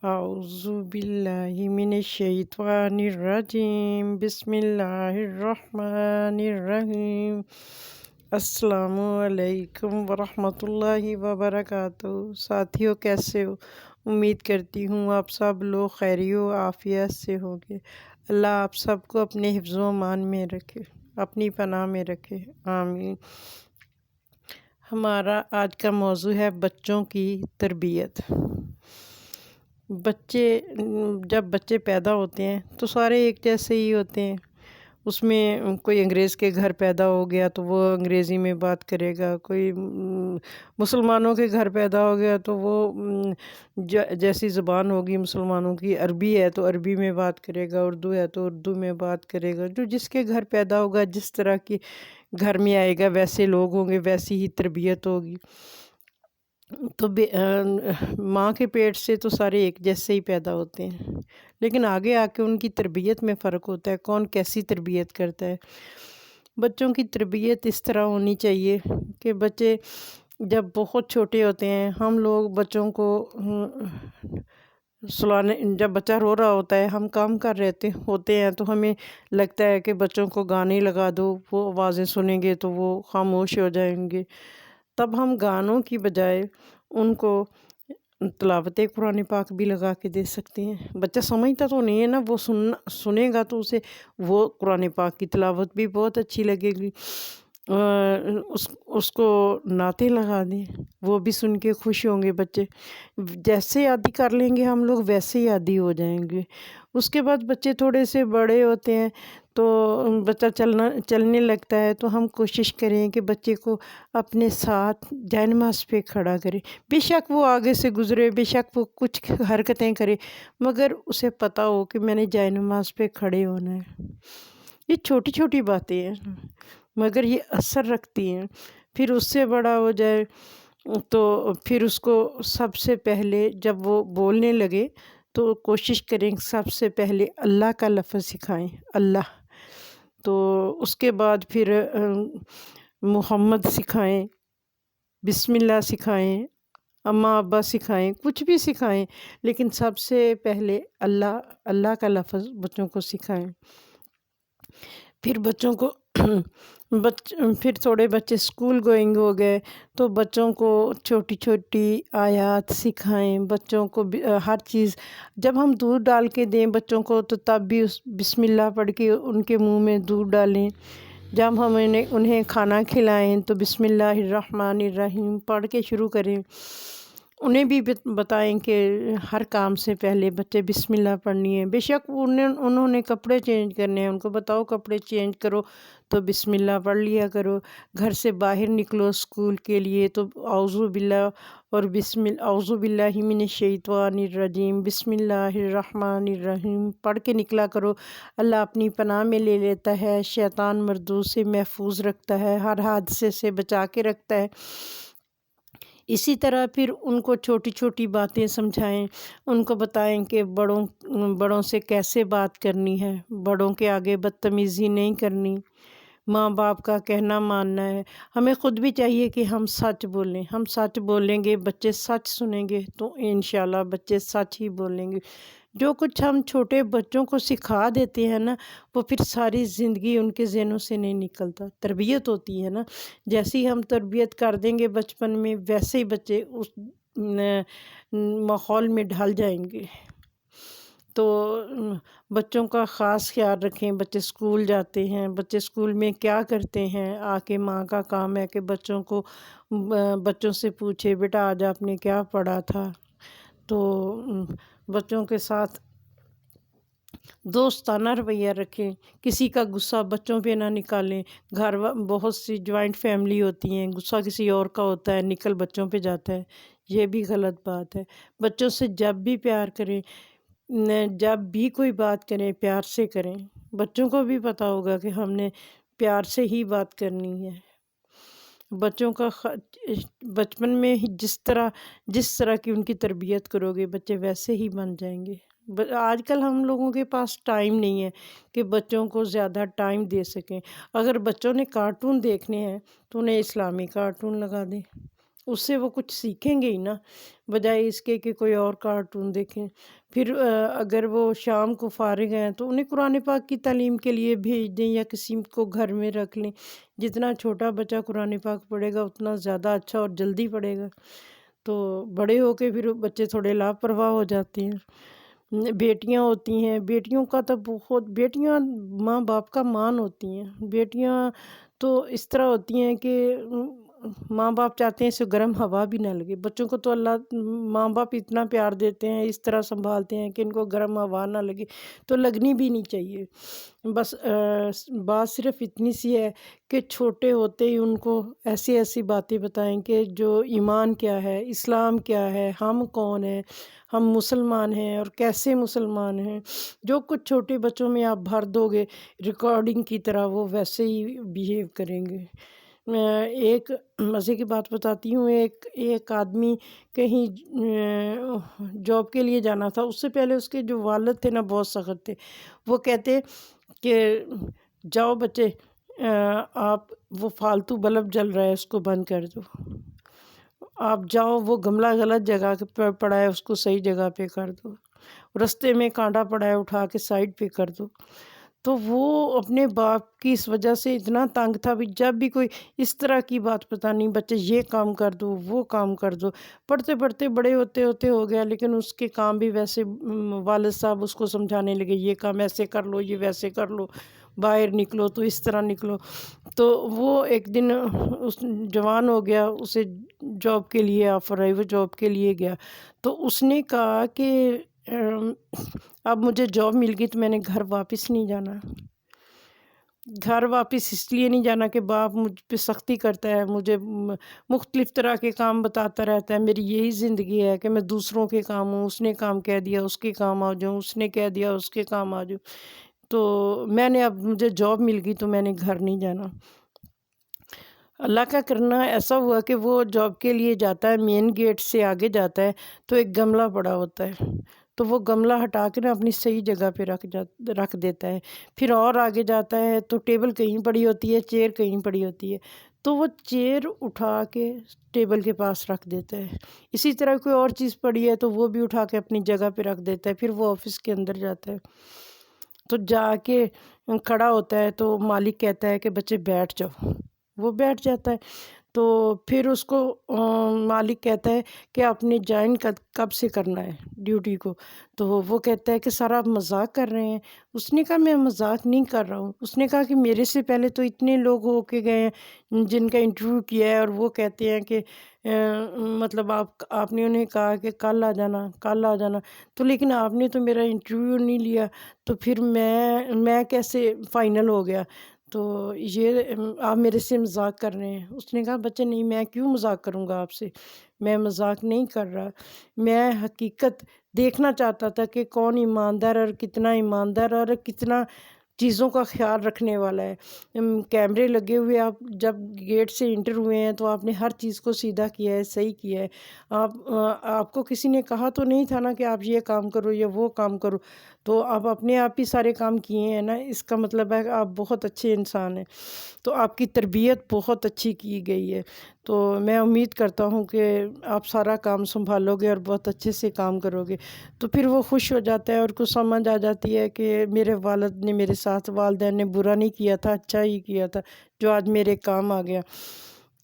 اعوذ باللہ من الشیطان الرجیم، بسم اللہ الرحمن الرحیم۔ السلام علیکم ورحمۃ اللہ وبرکاتہ۔ ساتھیوں، کیسے ہو؟ امید کرتی ہوں آپ سب لوگ خیری و عافیت سے ہوں گے۔ اللہ آپ سب کو اپنے حفظ و امان میں رکھے، اپنی پناہ میں رکھے، آمین۔ ہمارا آج کا موضوع ہے بچوں کی تربیت۔ جب بچے پیدا ہوتے ہیں تو سارے ایک جیسے ہی ہوتے ہیں۔ اس میں کوئی انگریز کے گھر پیدا ہو گیا تو وہ انگریزی میں بات کرے گا، کوئی مسلمانوں کے گھر پیدا ہو گیا تو وہ جیسی زبان ہوگی مسلمانوں کی، عربی ہے تو عربی میں بات کرے گا، اردو ہے تو اردو میں بات کرے گا۔ جو جس کے گھر پیدا ہوگا، جس طرح کی گھر میں آئے گا، ویسے لوگ ہوں گے، ویسی ہی تربیت ہوگی۔ تو ماں کے پیٹ سے تو سارے ایک جیسے ہی پیدا ہوتے ہیں، لیکن آگے آ کے ان کی تربیت میں فرق ہوتا ہے، کون کیسی تربیت کرتا ہے۔ بچوں کی تربیت اس طرح ہونی چاہیے کہ بچے جب بہت چھوٹے ہوتے ہیں، ہم لوگ بچوں کو جب بچہ رو رہا ہوتا ہے، ہم کام کر رہے ہوتے ہیں تو ہمیں لگتا ہے کہ بچوں کو گانے لگا دو، وہ آوازیں سنیں گے تو وہ خاموش ہو جائیں گے۔ تب ہم گانوں کی بجائے ان کو تلاوت قرآن پاک بھی لگا کے دے سکتے ہیں۔ بچہ سمجھتا تو نہیں ہے نا، وہ سنے گا تو اسے وہ قرآن پاک کی تلاوت بھی بہت اچھی لگے گی۔ اس کو نعتیں لگا دیں، وہ بھی سن کے خوش ہوں گے بچے۔ جیسے عادی کر لیں گے ہم لوگ، ویسے ہی عادی ہو جائیں گے۔ اس کے بعد بچے تھوڑے سے بڑے ہوتے ہیں تو بچہ چلنے لگتا ہے تو ہم کوشش کریں کہ بچے کو اپنے ساتھ جائے نماز پہ کھڑا کریں۔ بے شک وہ آگے سے گزرے، بے شک وہ کچھ حرکتیں کرے، مگر اسے پتہ ہو کہ میں نے جائے نماز پہ کھڑے ہونا ہے۔ یہ چھوٹی چھوٹی باتیں ہیں مگر یہ اثر رکھتی ہیں۔ پھر اس سے بڑا ہو جائے تو پھر اس کو سب سے پہلے جب وہ بولنے لگے تو کوشش کریں سب سے پہلے اللہ کا لفظ سکھائیں، اللہ۔ تو اس کے بعد پھر محمد سکھائیں، بسم اللہ سکھائیں، اماں ابا سکھائیں، کچھ بھی سکھائیں، لیکن سب سے پہلے اللہ کا لفظ بچوں کو سکھائیں۔ پھر بچوں کو پھر تھوڑے بچے اسکول گوئنگ ہو گئے تو بچوں کو چھوٹی چھوٹی آیات سکھائیں، بچوں کو ہر چیز جب ہم دودھ ڈال کے دیں بچوں کو تو تب بھی بسم اللہ پڑھ کے ان کے منہ میں دودھ ڈالیں۔ جب ہم انہیں کھانا کھلائیں تو بسم اللہ الرحمن الرحیم پڑھ کے شروع کریں۔ انہیں بھی بتائیں کہ ہر کام سے پہلے بچے بسم اللہ پڑھنی ہے۔ بے شک انہوں نے کپڑے چینج کرنے ہیں، ان کو بتاؤ کپڑے چینج کرو تو بسم اللہ پڑھ لیا کرو۔ گھر سے باہر نکلو اسکول کے لیے تو اعوذ باللہ اور اعوذ باللہ من الشیطان الرجیم، بسم اللہ الرحمن الرحیم پڑھ کے نکلا کرو۔ اللہ اپنی پناہ میں لے لیتا ہے، شیطان مردود سے محفوظ رکھتا ہے، ہر حادثے سے بچا کے رکھتا ہے۔ اسی طرح پھر ان کو چھوٹی چھوٹی باتیں سمجھائیں، ان کو بتائیں کہ بڑوں سے کیسے بات کرنی ہے، بڑوں کے آگے بدتمیزی نہیں کرنی، ماں باپ کا کہنا ماننا ہے۔ ہمیں خود بھی چاہیے کہ ہم سچ بولیں، ہم سچ بولیں گے بچے سچ سنیں گے تو انشاءاللہ بچے سچ ہی بولیں گے۔ جو کچھ ہم چھوٹے بچوں کو سکھا دیتے ہیں نا، وہ پھر ساری زندگی ان کے ذہنوں سے نہیں نکلتا۔ تربیت ہوتی ہے نا، جیسی ہم تربیت کر دیں گے بچپن میں ویسے ہی بچے اس ماحول میں ڈھل جائیں گے۔ تو بچوں کا خاص خیال رکھیں۔ بچے اسکول جاتے ہیں، بچے اسکول میں کیا کرتے ہیں، آ کے ماں کا کام ہے کہ بچوں سے پوچھے بیٹا آج آپ نے کیا پڑھا تھا۔ تو بچوں کے ساتھ دوستانہ رویہ رکھیں، کسی کا غصہ بچوں پہ نہ نکالیں۔ بہت سی جوائنٹ فیملی ہوتی ہیں، غصہ کسی اور کا ہوتا ہے نکل بچوں پہ جاتا ہے، یہ بھی غلط بات ہے۔ بچوں سے جب بھی پیار کریں، جب بھی کوئی بات کریں پیار سے کریں۔ بچوں کو بھی پتہ ہوگا کہ ہم نے پیار سے ہی بات کرنی ہے۔ بچوں کا بچپن میں جس طرح کی ان کی تربیت کرو گے بچے ویسے ہی بن جائیں گے۔ آج کل ہم لوگوں کے پاس ٹائم نہیں ہے کہ بچوں کو زیادہ ٹائم دے سکیں۔ اگر بچوں نے کارٹون دیکھنے ہیں تو انہیں اسلامی کارٹون لگا دیں، اس سے وہ کچھ سیکھیں گے ہی نا، بجائے اس کے کہ کوئی اور کارٹون دیکھیں۔ پھر اگر وہ شام کو فارغ ہیں تو انہیں قرآن پاک کی تعلیم کے لیے بھیج دیں یا کسی کو گھر میں رکھ لیں۔ جتنا چھوٹا بچہ قرآن پاک پڑھے گا اتنا زیادہ اچھا اور جلدی پڑھے گا۔ تو بڑے ہو کے پھر بچے تھوڑے لاپرواہ ہو جاتے ہیں۔ بیٹیاں ہوتی ہیں، بیٹیوں کا تو بہت، بیٹیاں ماں باپ کا مان ہوتی ہیں۔ بیٹیاں تو اس طرح ہوتی ہیں کہ ماں باپ چاہتے ہیں اسے گرم ہوا بھی نہ لگے۔ بچوں کو تو اللہ ماں باپ اتنا پیار دیتے ہیں، اس طرح سنبھالتے ہیں کہ ان کو گرم ہوا نہ لگے، تو لگنی بھی نہیں چاہیے۔ بس بات صرف اتنی سی ہے کہ چھوٹے ہوتے ہی ان کو ایسی ایسی باتیں بتائیں کہ جو ایمان کیا ہے، اسلام کیا ہے، ہم کون ہیں، ہم مسلمان ہیں اور کیسے مسلمان ہیں۔ جو کچھ چھوٹے بچوں میں آپ بھر دو گے ریکارڈنگ کی طرح، وہ ویسے ہی بیہیو کریں گے۔ ایک مزے کی بات بتاتی ہوں۔ ایک آدمی کہیں جاب کے لیے جانا تھا۔ اس سے پہلے اس کے جو والد تھے نا بہت سخت تھے۔ وہ کہتے کہ جاؤ بچے، آپ وہ فالتو بلب جل رہا ہے اس کو بند کر دو، آپ جاؤ وہ گملہ غلط جگہ پہ پڑا ہے اس کو صحیح جگہ پہ کر دو، رستے میں کانٹا پڑا ہے اٹھا کے سائڈ پہ کر دو۔ تو وہ اپنے باپ کی اس وجہ سے اتنا تنگ تھا، بھی جب بھی کوئی اس طرح کی بات بتانی، بچے یہ کام کر دو وہ کام کر دو، پڑھتے پڑھتے بڑے ہوتے ہوتے ہو گیا، لیکن اس کے کام بھی ویسے والد صاحب اس کو سمجھانے لگے، یہ کام ایسے کر لو، یہ ویسے کر لو، باہر نکلو تو اس طرح نکلو۔ تو وہ ایک دن اس جوان ہو گیا، اسے جاب کے لیے آفر آئی، وہ جاب کے لیے گیا۔ تو اس نے کہا کہ اب مجھے جاب مل گئی تو میں نے گھر واپس نہیں جانا۔ گھر واپس اس لیے نہیں جانا کہ باپ مجھ پہ سختی کرتا ہے، مجھے مختلف طرح کے کام بتاتا رہتا ہے، میری یہی زندگی ہے کہ میں دوسروں کے کام ہوں، اس نے کام کہہ دیا اس کے کام آ جاؤں، اس نے کہہ دیا اس کے کام آ جاؤں۔ تو میں نے اب مجھے جاب مل گئی تو میں نے گھر نہیں جانا۔ اللہ کا کرنا ایسا ہوا کہ وہ جاب کے لیے جاتا ہے، مین گیٹ سے آگے جاتا ہے تو ایک گملہ پڑا ہوتا ہے، تو وہ گملہ ہٹا کے نا اپنی صحیح جگہ پہ رکھ دیتا ہے۔ پھر اور آگے جاتا ہے تو ٹیبل کہیں پڑی ہوتی ہے، چیئر کہیں پڑی ہوتی ہے، تو وہ چیئر اٹھا کے ٹیبل کے پاس رکھ دیتا ہے۔ اسی طرح کوئی اور چیز پڑی ہے تو وہ بھی اٹھا کے اپنی جگہ پہ رکھ دیتا ہے۔ پھر وہ آفس کے اندر جاتا ہے تو جا کے کھڑا ہوتا ہے تو مالک کہتا ہے کہ بچے بیٹھ جاؤ، وہ بیٹھ جاتا ہے۔ تو پھر اس کو مالک کہتا ہے کہ آپ نے جوائن کب سے کرنا ہے ڈیوٹی کو؟ تو وہ کہتا ہے کہ سر آپ مذاق کر رہے ہیں۔ اس نے کہا میں مذاق نہیں کر رہا ہوں۔ اس نے کہا کہ میرے سے پہلے تو اتنے لوگ ہو کے گئے ہیں جن کا انٹرویو کیا ہے، اور وہ کہتے ہیں کہ مطلب آپ نے انہیں کہا کہ کل آ جانا کل آ جانا، تو لیکن آپ نے تو میرا انٹرویو نہیں لیا، تو پھر میں کیسے فائنل ہو گیا؟ تو یہ آپ میرے سے مذاق کر رہے ہیں۔ اس نے کہا بچے نہیں، میں کیوں مذاق کروں گا آپ سے، میں مذاق نہیں کر رہا، میں حقیقت دیکھنا چاہتا تھا کہ کون ایماندار اور کتنا ایماندار اور کتنا چیزوں کا خیال رکھنے والا ہے۔ کیمرے لگے ہوئے، آپ جب گیٹ سے انٹر ہوئے ہیں تو آپ نے ہر چیز کو سیدھا کیا ہے، صحیح کیا ہے۔ آپ کو کسی نے کہا تو نہیں تھا نا کہ آپ یہ کام کرو یا وہ کام کرو، تو آپ اپنے آپ ہی سارے کام کیے ہیں نا، اس کا مطلب ہے کہ آپ بہت اچھے انسان ہیں، تو آپ کی تربیت بہت اچھی کی گئی ہے۔ تو میں امید کرتا ہوں کہ آپ سارا کام سنبھالو گے اور بہت اچھے سے کام کرو گے۔ تو پھر وہ خوش ہو جاتا ہے اور کو سمجھ آ جاتی ہے کہ میرے والد نے میرے ساتھ، والدین نے برا نہیں کیا تھا، اچھا ہی کیا تھا جو آج میرے کام آ گیا۔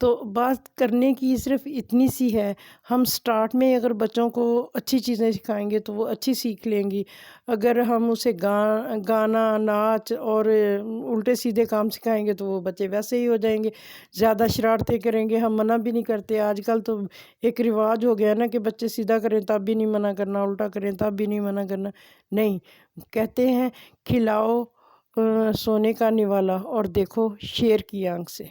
تو بات کرنے کی صرف اتنی سی ہے، ہم سٹارٹ میں اگر بچوں کو اچھی چیزیں سکھائیں گے تو وہ اچھی سیکھ لیں گی۔ اگر ہم اسے گانا، ناچ اور الٹے سیدھے کام سکھائیں گے تو وہ بچے ویسے ہی ہو جائیں گے، زیادہ شرارتیں کریں گے۔ ہم منع بھی نہیں کرتے، آج کل تو ایک رواج ہو گیا نا کہ بچے سیدھا کریں تب بھی نہیں منع کرنا، الٹا کریں تب بھی نہیں منع کرنا۔ نہیں، کہتے ہیں کھلاؤ سونے کا نوالا اور دیکھو شیر کی آنکھ سے۔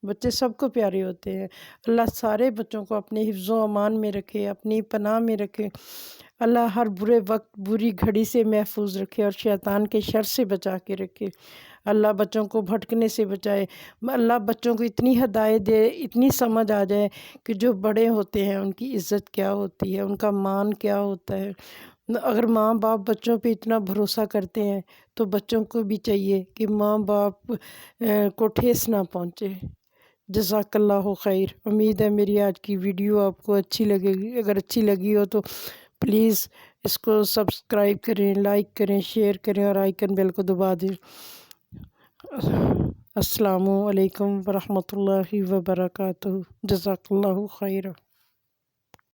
بچے سب کو پیارے ہوتے ہیں۔ اللہ سارے بچوں کو اپنے حفظ و امان میں رکھے، اپنی پناہ میں رکھے۔ اللہ ہر برے وقت، بری گھڑی سے محفوظ رکھے اور شیطان کے شر سے بچا کے رکھے۔ اللہ بچوں کو بھٹکنے سے بچائے۔ اللہ بچوں کو اتنی ہدایت دے، اتنی سمجھ آ جائے کہ جو بڑے ہوتے ہیں ان کی عزت کیا ہوتی ہے، ان کا مان کیا ہوتا ہے۔ اگر ماں باپ بچوں پہ اتنا بھروسہ کرتے ہیں تو بچوں کو بھی چاہیے کہ ماں باپ کو ٹھیس نہ پہنچے۔ جزاک اللہ خیر۔ امید ہے میری آج کی ویڈیو آپ کو اچھی لگے گی، اگر اچھی لگی ہو تو پلیز اس کو سبسکرائب کریں، لائک کریں، شیئر کریں اور آئیکن بیل کو دبا دیں۔ السلام علیکم ورحمۃ اللہ وبرکاتہ۔ جزاک اللہ خیر۔